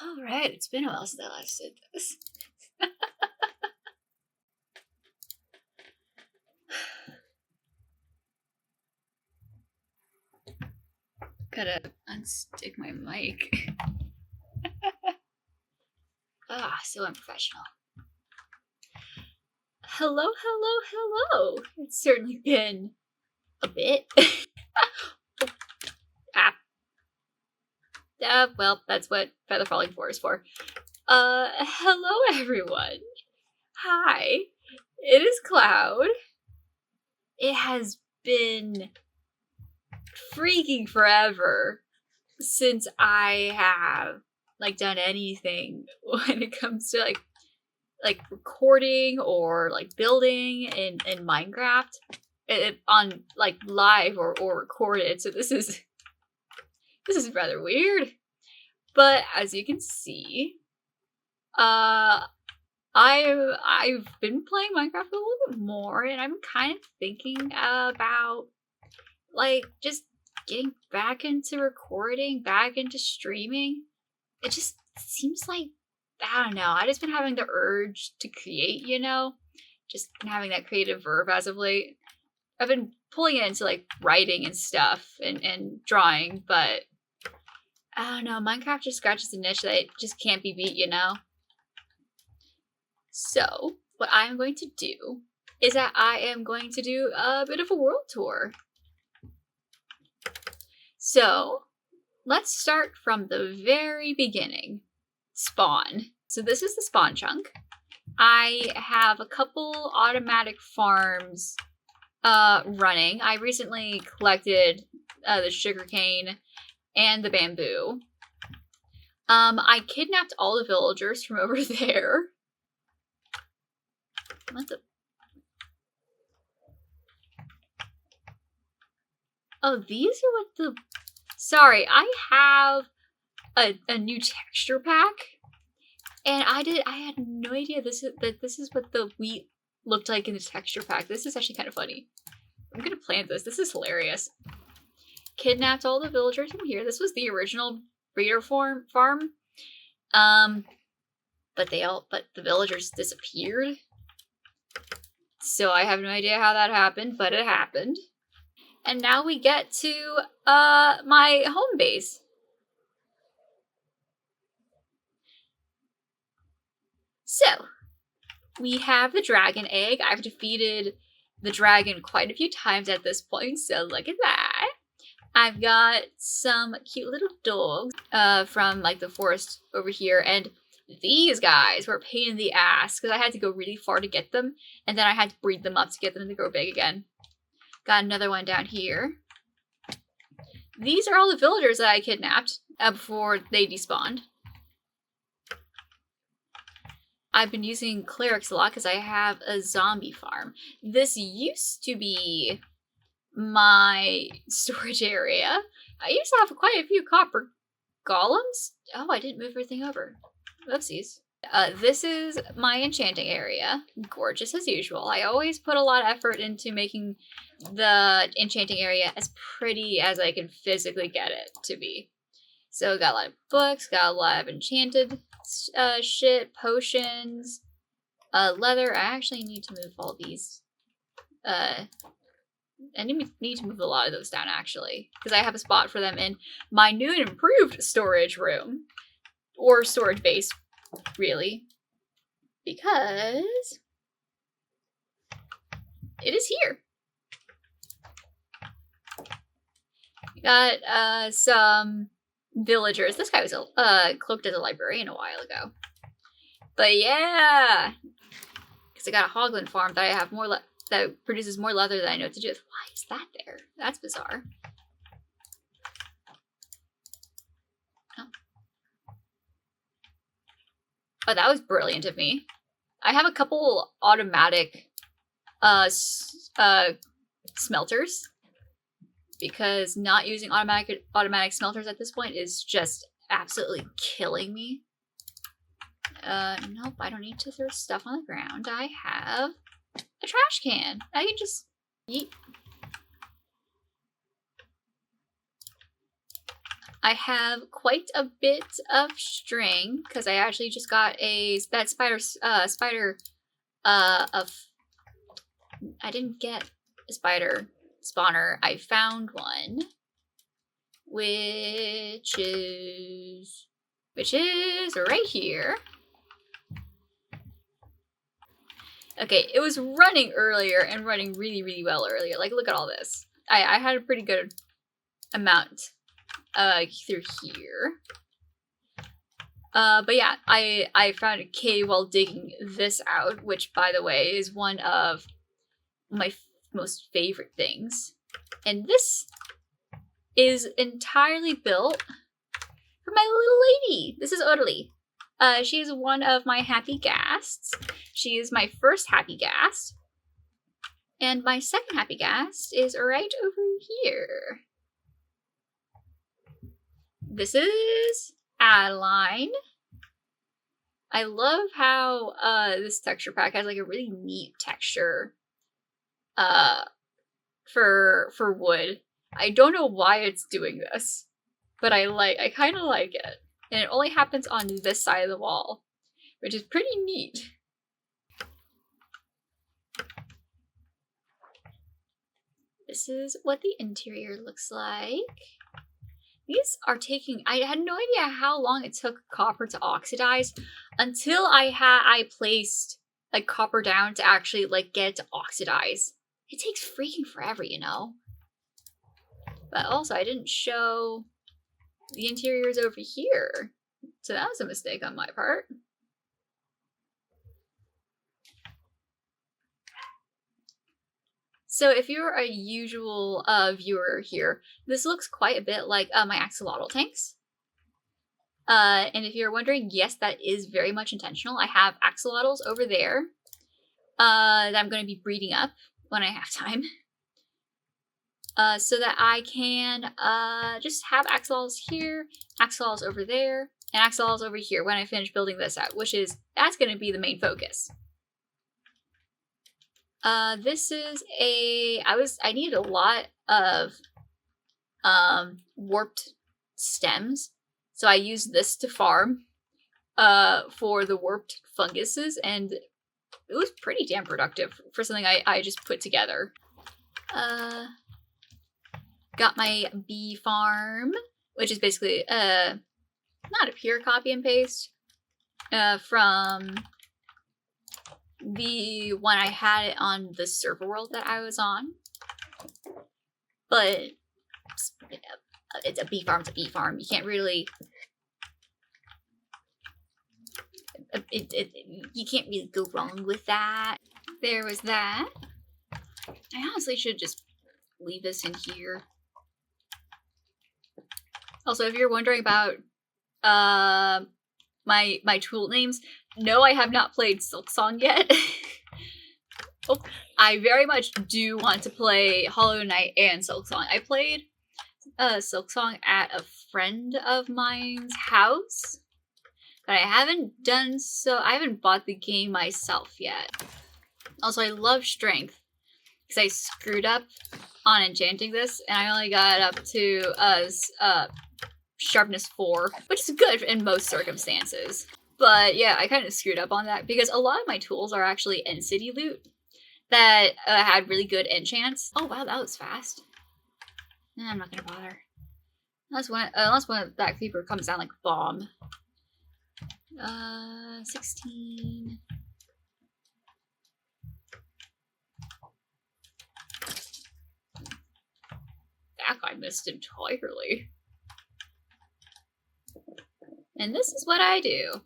Alright, it's been a while since I last did this. Gotta unstick my mic. So unprofessional. Hello, hello, hello. It's certainly been a bit. Well, that's what Feather Falling 4 is for. Hello everyone. Hi. It is Cloud. It has been freaking forever since I have done anything when it comes to like recording or like building in Minecraft on like live or recorded. So this is rather weird. But as you can see, I've been playing Minecraft a little bit more, and I'm kind of thinking about like just getting back into recording, back into streaming. It just seems like, I don't know, I just been having the urge to create, just been having that creative verb as of late. I've been pulling it into like writing and stuff and drawing, but I don't know, Minecraft just scratches a niche that it just can't be beat, So, what I am going to do is that I am going to do a bit of a world tour. So, let's start from the very beginning. Spawn. So this is the spawn chunk. I have a couple automatic farms running. I recently collected the sugarcane and the bamboo. I kidnapped all the villagers from over there. What the? Oh, these are what the... Sorry, I have a new texture pack, and I had no idea this is what the wheat looked like in the texture pack. This is actually kind of funny. I'm gonna plant this. This is hilarious. Kidnapped all the villagers from here. This was the original breeder farm. But the villagers disappeared. So I have no idea how that happened, but it happened. And now we get to my home base. So, we have the dragon egg. I've defeated the dragon quite a few times at this point, so look at that. I've got some cute little dogs from like the forest over here, and these guys were a pain in the ass because I had to go really far to get them, and then I had to breed them up to get them to grow big again. Got another one down here. These are all the villagers that I kidnapped before they despawned. I've been using clerics a lot because I have a zombie farm. This used to be my storage area. I used to have quite a few copper golems. Oh, I didn't move everything over. Oopsies. This is my enchanting area. Gorgeous as usual. I always put a lot of effort into making the enchanting area as pretty as I can physically get it to be. So got a lot of books, got a lot of enchanted shit, potions, leather. I actually need to move all these. I need to move a lot of those down actually, because I have a spot for them in my new and improved storage room. Or storage base, really. Because it is here. We got some villagers. This guy was cloaked as a librarian a while ago. But yeah, because I got a hoglin farm that I have more that produces more leather than I know what to do with. Why is that there? That's bizarre. Oh, that was brilliant of me. I have a couple automatic smelters, because not using automatic smelters at this point is just absolutely killing me. Nope, I don't need to throw stuff on the ground. I have a trash can. I can just yeet. I have quite a bit of string because I actually just got that spider of I didn't get a spider spawner. I found one, which is right here. Okay, it was running earlier and running really, really well earlier. Like, look at all this. I had a pretty good amount through here. But yeah, I found a cave while digging this out, which, by the way, is one of my most favorite things. And this is entirely built for my little lady. This is Orly. She is one of my happy ghasts. She is my first happy ghast. And my second happy ghast is right over here. This is Adeline. I love how this texture pack has like a really neat texture for wood. I don't know why it's doing this, but I kind of like it. And it only happens on this side of the wall, which is pretty neat. This is what the interior looks like. These are taking, I had no idea how long it took copper to oxidize until I placed like copper down to actually like get it to oxidize. It takes freaking forever, you know? But also I didn't show the interiors over here. So that was a mistake on my part. So if you're a usual viewer here, this looks quite a bit like my axolotl tanks. And if you're wondering, yes, that is very much intentional. I have axolotls over there that I'm going to be breeding up when I have time. So that I can just have axolotls here, axolotls over there, and axolotls over here when I finish building this out, that's going to be the main focus. This is I needed a lot of warped stems, so I used this to farm for the warped funguses, and it was pretty damn productive for something I just put together. Got my bee farm, which is basically not a pure copy and paste from the one I had it on the server world that I was on. But it's a bee farm's a bee farm. You can't really you can't really go wrong with that. There was that. I honestly should just leave this in here. Also, if you're wondering about my tool names, no, I have not played Silksong yet. Oh, I very much do want to play Hollow Knight and Silksong. I played Silksong at a friend of mine's house, but I haven't done so. I haven't bought the game myself yet. Also, I love strength because I screwed up on enchanting this, and I only got up to sharpness 4, which is good in most circumstances. But yeah, I kind of screwed up on that because a lot of my tools are actually end city loot that had really good enchants. Oh wow, that was fast. Nah, I'm not gonna bother. Unless one of that creeper comes down like a bomb. 16. That guy missed entirely. And this is what I do.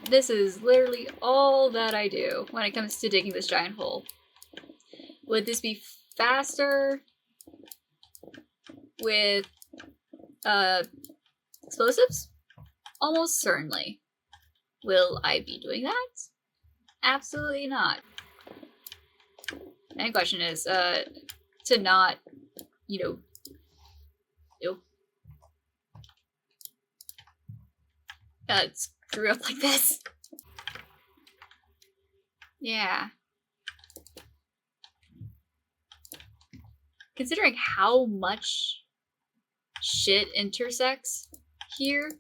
This is literally all that I do when it comes to digging this giant hole. Would this be faster with explosives? Almost certainly. Will I be doing that? Absolutely not. My question is to not, screw up like this. Yeah. Considering how much shit intersects here,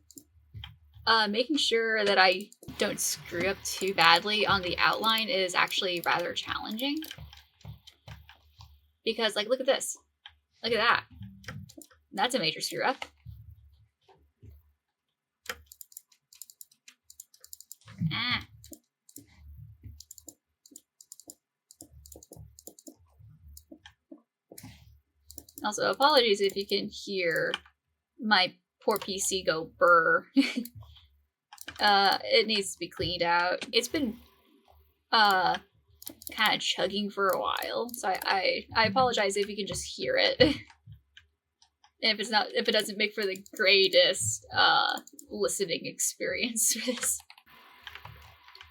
making sure that I don't screw up too badly on the outline is actually rather challenging. Because, like, look at this. Look at that. That's a major screw up. Ah. Also, apologies if you can hear my poor PC go burr. It needs to be cleaned out. It's been kind of chugging for a while, so I apologize if you can just hear it. And if it doesn't make for the greatest listening experience for this.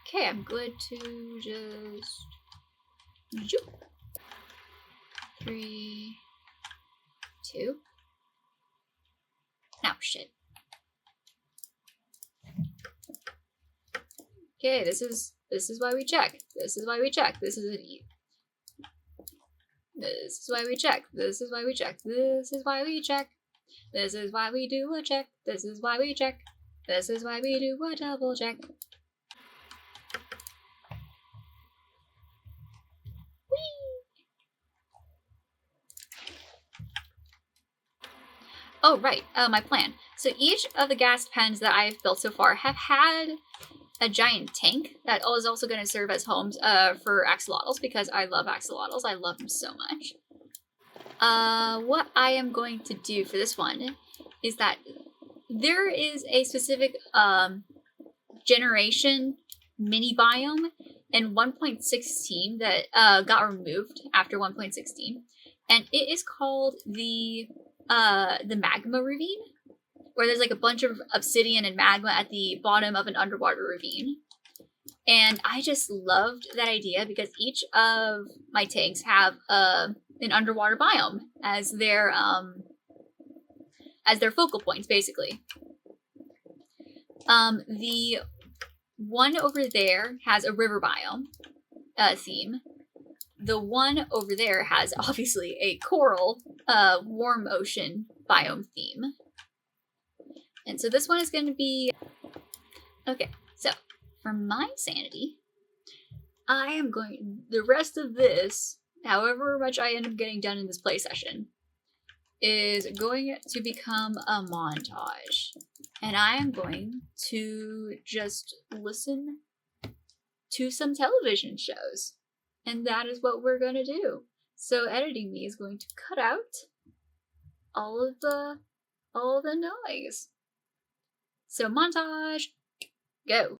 Okay, I'm good to just 3, 2. Now shit. Okay, this is why we check. This is why we check. This is an E. This is why we check. This is why we check. This is why we check. This is why we do a check. This is why we check. This is why we do a double check. Oh, right, my plan. So each of the gas pens that I've built so far have had a giant tank that is also going to serve as homes for axolotls, because I love axolotls. I love them so much. What I am going to do for this one is that there is a specific generation mini biome in 1.16 that got removed after 1.16, and it is called the magma ravine, where there's like a bunch of obsidian and magma at the bottom of an underwater ravine. And I just loved that idea because each of my tanks have an underwater biome as their focal points, basically. The one over there has a river biome theme. The one over there has obviously a coral, warm ocean biome theme. And so this one is going to be... Okay, so for my sanity, I am going... The rest of this, however much I end up getting done in this play session, is going to become a montage. And I am going to just listen to some television shows. And that is what we're going to do. So editing me is going to cut out all of the noise. So montage, go.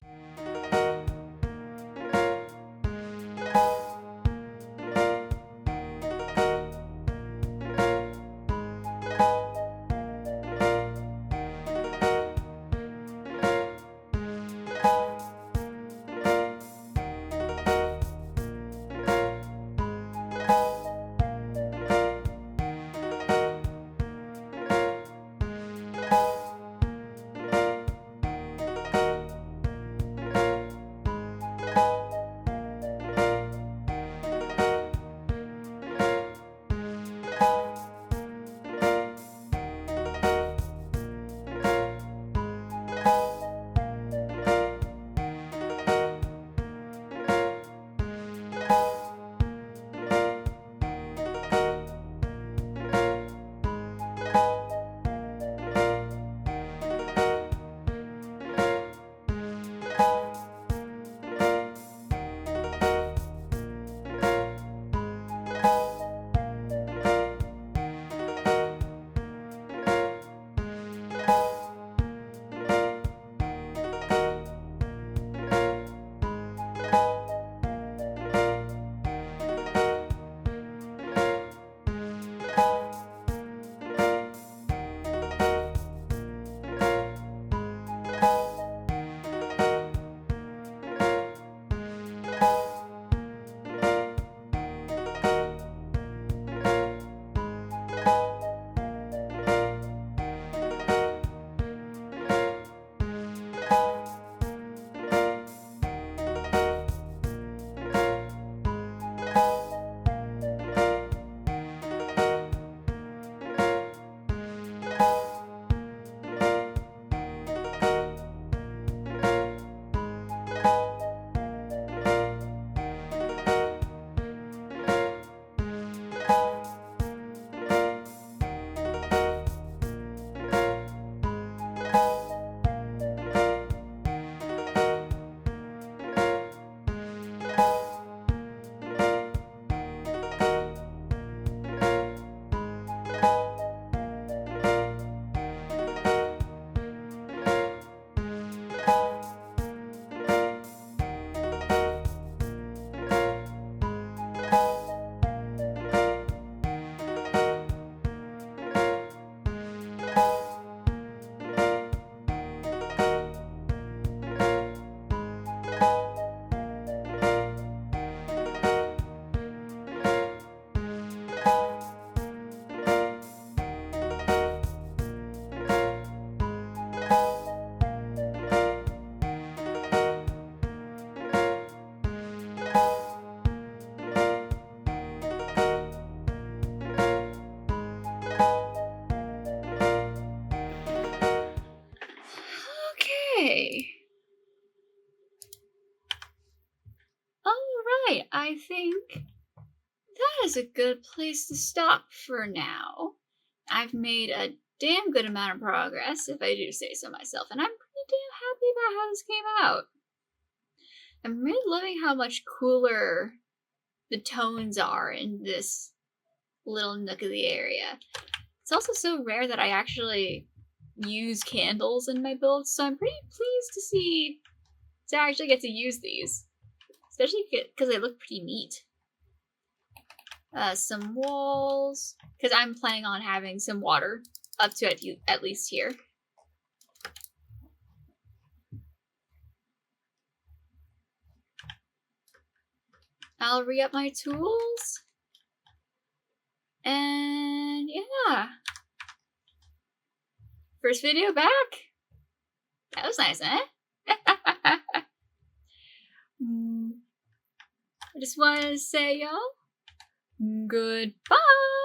think that is a good place to stop for now. I've made a damn good amount of progress, if I do say so myself, and I'm pretty damn happy about how this came out. I'm really loving how much cooler the tones are in this little nook of the area. It's also so rare that I actually use candles in my builds, so I'm pretty pleased to see to actually get to use these, especially because they look pretty neat. Some walls, because I'm planning on having some water up to at least here. I'll re-up my tools. And yeah. First video back. That was nice, eh? I just wanted to say, y'all, goodbye.